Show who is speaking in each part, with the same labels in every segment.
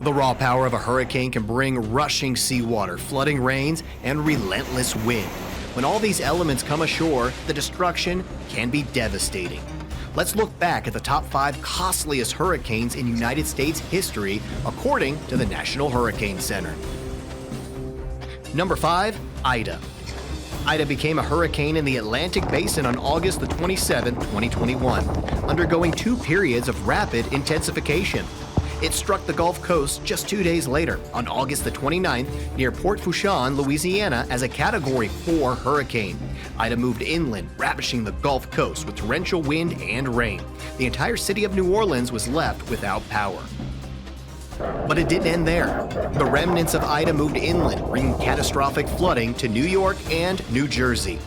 Speaker 1: The raw power of a hurricane can bring rushing seawater, flooding rains, and relentless wind. When all these elements come ashore, the destruction can be devastating. Let's look back at the top 5 costliest hurricanes in United States history, according to the National Hurricane Center. Number 5, Ida. Ida became a hurricane in the Atlantic Basin on August the 27th, 2021, undergoing 2 periods of rapid intensification. It struck the Gulf Coast just 2 days later, on August the 29th, near Port Fourchon, Louisiana, as a Category 4 hurricane. Ida moved inland, ravaging the Gulf Coast with torrential wind and rain. The entire city of New Orleans was left without power. But it didn't end there. The remnants of Ida moved inland, bringing catastrophic flooding to New York and New Jersey.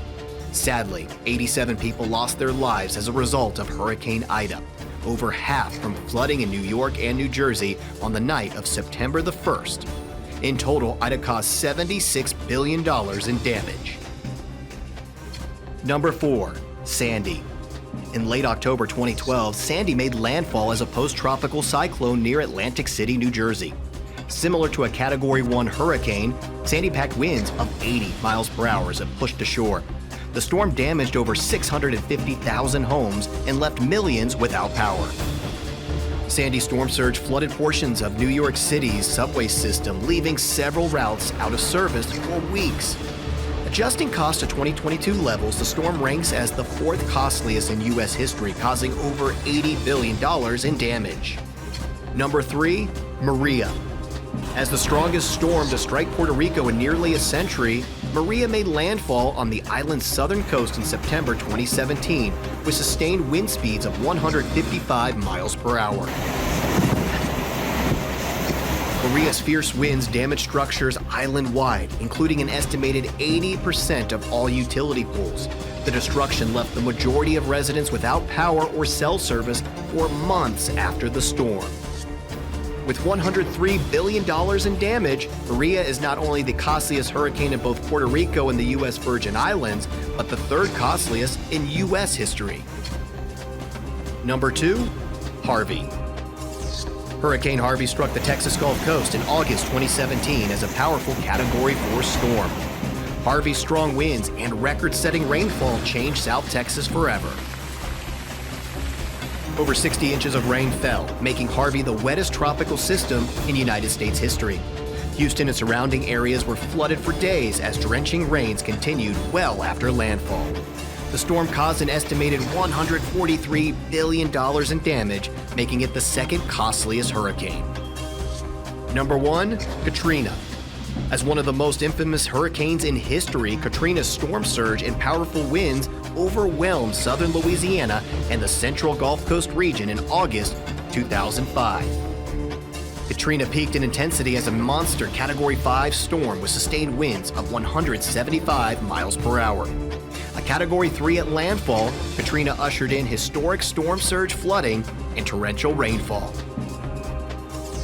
Speaker 1: Sadly, 87 people lost their lives as a result of Hurricane Ida, over half from flooding in New York and New Jersey on the night of September the 1st. In total, Ida caused $76 billion in damage. Number 4, Sandy. In late October 2012, Sandy made landfall as a post-tropical cyclone near Atlantic City, New Jersey. Similar to a Category 1 hurricane, Sandy packed winds of 80 miles per hour as it pushed ashore. The storm damaged over 650,000 homes and left millions without power. Sandy's storm surge flooded portions of New York City's subway system, leaving several routes out of service for weeks. Adjusting costs to 2022 levels, the storm ranks as the 4th costliest in U.S. history, causing over $80 billion in damage. Number 3, Maria. As the strongest storm to strike Puerto Rico in nearly a century, Maria made landfall on the island's southern coast in September 2017 with sustained wind speeds of 155 miles per hour. Maria's fierce winds damaged structures island-wide, including an estimated 80% of all utility poles. The destruction left the majority of residents without power or cell service for months after the storm. With $103 billion in damage, Maria is not only the costliest hurricane in both Puerto Rico and the U.S. Virgin Islands, but the 3rd costliest in U.S. history. Number 2, Harvey. Hurricane Harvey struck the Texas Gulf Coast in August 2017 as a powerful Category 4 storm. Harvey's strong winds and record-setting rainfall changed South Texas forever. Over 60 inches of rain fell, making Harvey the wettest tropical system in United States history. Houston and surrounding areas were flooded for days as drenching rains continued well after landfall. The storm caused an estimated $143 billion in damage, making it the 2nd costliest hurricane. Number 1, Katrina. As one of the most infamous hurricanes in history, Katrina's storm surge and powerful winds overwhelmed southern Louisiana and the central Gulf Coast region in August 2005. Katrina peaked in intensity as a monster Category 5 storm with sustained winds of 175 miles per hour. A Category 3 at landfall, Katrina ushered in historic storm surge flooding and torrential rainfall.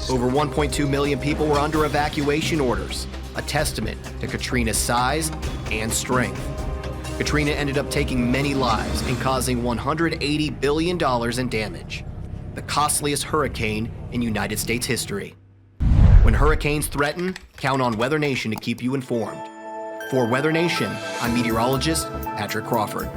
Speaker 1: Over 1.2 million people were under evacuation orders, a testament to Katrina's size and strength. Katrina ended up taking many lives and causing $180 billion in damage, the costliest hurricane in United States history. When hurricanes threaten, count on WeatherNation to keep you informed. For WeatherNation, I'm meteorologist Patrick Crawford.